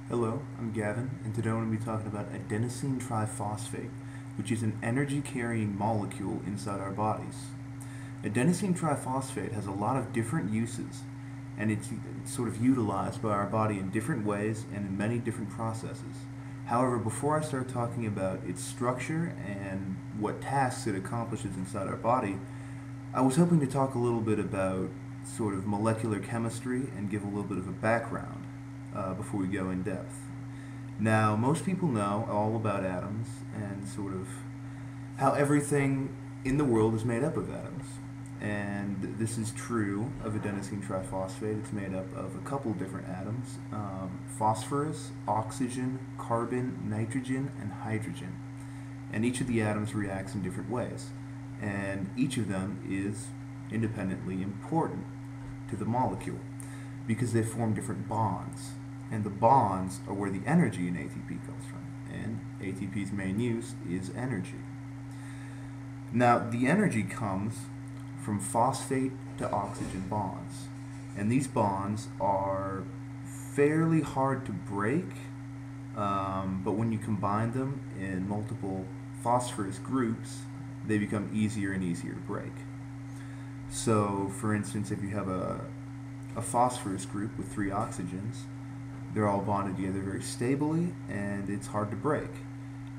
Hello, I'm Gavin, and today I'm going to be talking about adenosine triphosphate, which is an energy-carrying molecule inside our bodies. Adenosine triphosphate has a lot of different uses, and it's sort of utilized by our body in different ways and in many different processes. However, before I start talking about its structure and what tasks it accomplishes inside our body, I was hoping to talk a little bit about sort of molecular chemistry and give a little bit of a background before we go in depth. Now, most people know all about atoms and sort of how everything in the world is made up of atoms. And this is true of adenosine triphosphate. It's made up of a couple different atoms, phosphorus, oxygen, carbon, nitrogen, and hydrogen. And each of the atoms reacts in different ways. And each of them is independently important to the molecule because they form different bonds. And the bonds are where the energy in ATP comes from. And ATP's main use is energy. Now, the energy comes from phosphate to oxygen bonds. And these bonds are fairly hard to break, but when you combine them in multiple phosphorus groups, they become easier and easier to break. So, for instance, if you have a phosphorus group with 3 oxygens, they're all bonded together very stably, and it's hard to break.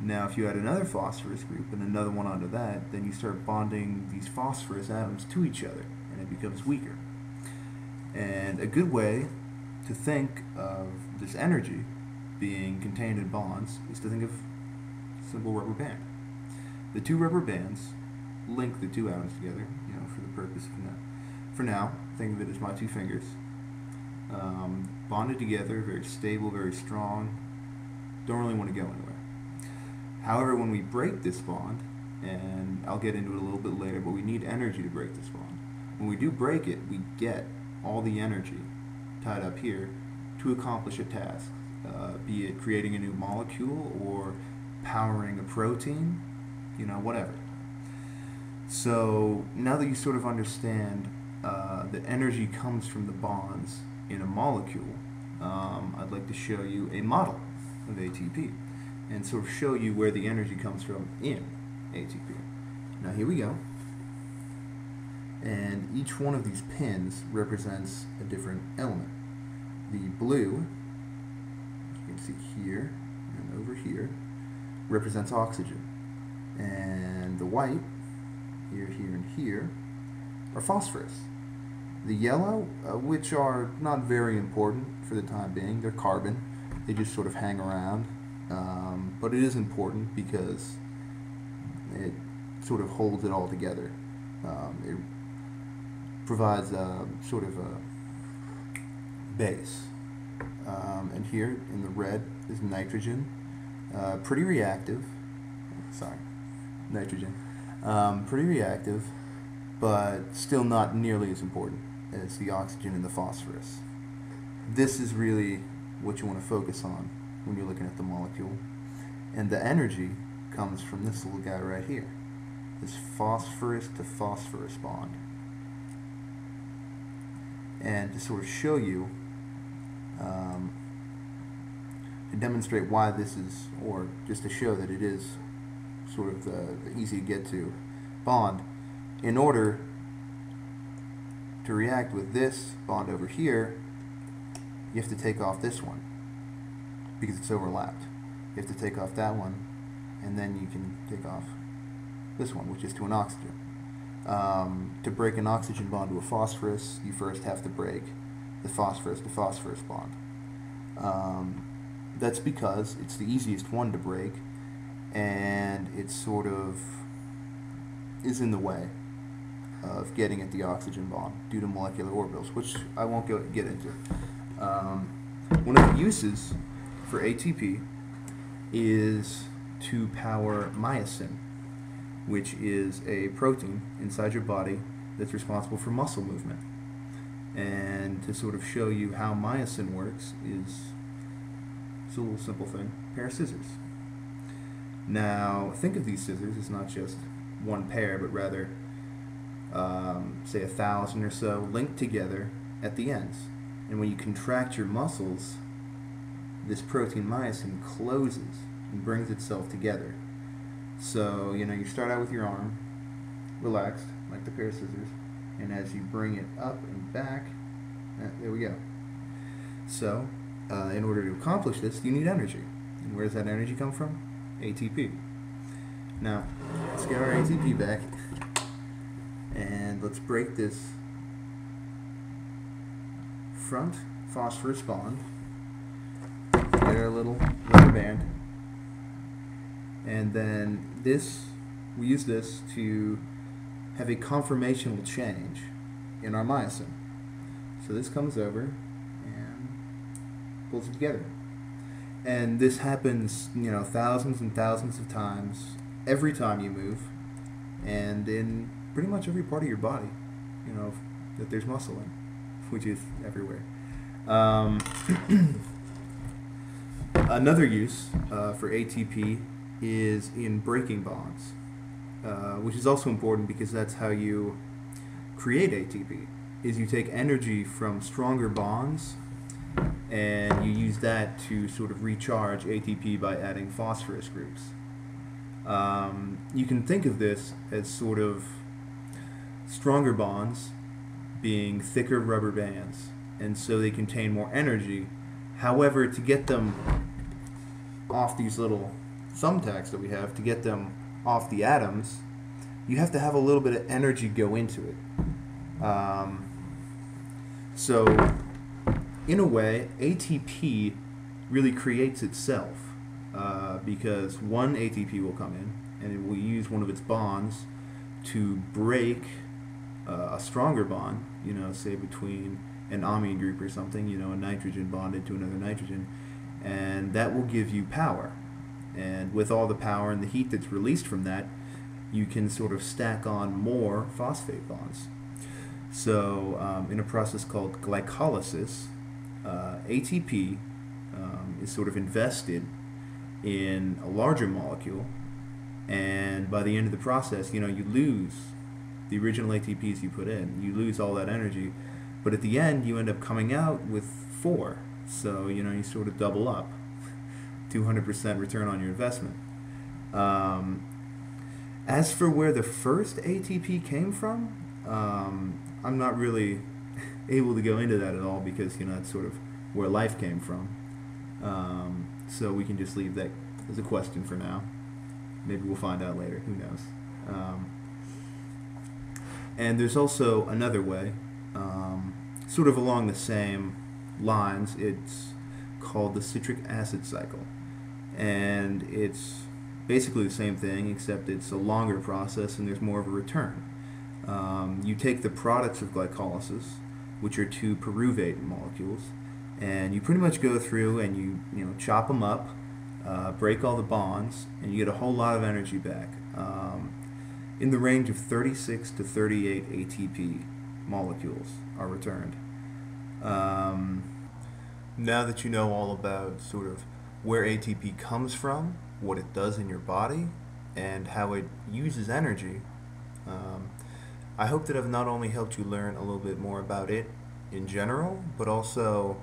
Now, if you add another phosphorus group and another one onto that, then you start bonding these phosphorus atoms to each other, and it becomes weaker. And a good way to think of this energy being contained in bonds is to think of a simple rubber band. The 2 rubber bands link the 2 atoms together, for the purpose of now. For now, think of it as my 2 fingers. Bonded together, very stable, very strong, don't really want to go anywhere. However, when we break this bond, and I'll get into it a little bit later, but we need energy to break this bond. When we do break it, we get all the energy tied up here to accomplish a task, be it creating a new molecule or powering a protein, whatever. So now that you sort of understand that energy comes from the bonds in a molecule, I'd like to show you a model of ATP and sort of show you where the energy comes from in ATP. Now here we go. And each one of these pins represents a different element. The blue, you can see here and over here, represents oxygen. And the white, here, here, and here, are phosphorus. The yellow, which are not very important for the time being, they're carbon. They just sort of hang around. But it is important because it sort of holds it all together. It provides a sort of a base. And here in the red is nitrogen. Pretty reactive. Sorry, nitrogen. Pretty reactive, but still not nearly as important as the oxygen and the phosphorus. This is really what you want to focus on when you're looking at the molecule. And the energy comes from this little guy right here, this phosphorus to phosphorus bond. And to sort of show you, to demonstrate why this is, or just to show that it is sort of the easy to get to bond, in order to react with this bond over here, you have to take off this one because it's overlapped. You have to take off that one, and then you can take off this one, which is to an oxygen. To break an oxygen bond to a phosphorus, you first have to break the phosphorus to phosphorus bond. That's because it's the easiest one to break, and it sort of is in the way of getting at the oxygen bond due to molecular orbitals, which I won't get into. One of the uses for ATP is to power myosin, which is a protein inside your body that's responsible for muscle movement. And to sort of show you how myosin works is a little simple thing, a pair of scissors. Now, think of these scissors as not just one pair, but rather, say 1,000 or so linked together at the ends. And when you contract your muscles, this protein myosin closes and brings itself together. So, you start out with your arm relaxed, like the pair of scissors, and as you bring it up and back, there we go. So, in order to accomplish this, you need energy. And where does that energy come from? ATP. Now, let's get our ATP back, and let's break this front phosphorus bond. Get our little rubber band, and then we use this to have a conformational change in our myosin. So this comes over and pulls it together. And this happens, thousands and thousands of times every time you move, and in pretty much every part of your body, that there's muscle in, which is everywhere. Another use for ATP is in breaking bonds, which is also important because that's how you create ATP, is you take energy from stronger bonds and you use that to sort of recharge ATP by adding phosphorus groups. You can think of this as sort of stronger bonds being thicker rubber bands, and so they contain more energy. However, to get them off these little thumbtacks that we have, to get them off the atoms, you have to have a little bit of energy go into it. So, in a way, ATP really creates itself, because one ATP will come in and it will use one of its bonds to break a stronger bond, say between an amine group or something, a nitrogen bonded to another nitrogen, and that will give you power. And with all the power and the heat that's released from that, you can sort of stack on more phosphate bonds. So in a process called glycolysis, ATP is sort of invested in a larger molecule, and by the end of the process, you lose the original ATPs you put in. You lose all that energy, but at the end, you end up coming out with 4. So, you sort of double up. 200% return on your investment. As for where the first ATP came from, I'm not really able to go into that at all because, that's sort of where life came from. So we can just leave that as a question for now. Maybe we'll find out later. Who knows? And there's also another way, sort of along the same lines. It's called the citric acid cycle. And it's basically the same thing, except it's a longer process and there's more of a return. You take the products of glycolysis, which are 2 pyruvate molecules, and you pretty much go through and you chop them up, break all the bonds, and you get a whole lot of energy back, in the range of 36 to 38 ATP molecules are returned. Now that you know all about sort of where ATP comes from, what it does in your body, and how it uses energy, I hope that I've not only helped you learn a little bit more about it in general, but also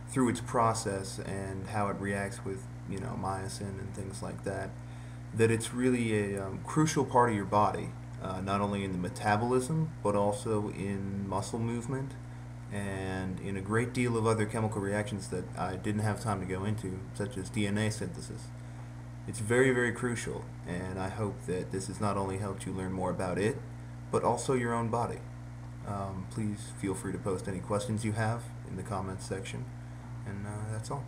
through its process and how it reacts with, myosin and things like that, that it's really a crucial part of your body, not only in the metabolism, but also in muscle movement, and in a great deal of other chemical reactions that I didn't have time to go into, such as DNA synthesis. It's very, very crucial, and I hope that this has not only helped you learn more about it, but also your own body. Please feel free to post any questions you have in the comments section, and that's all.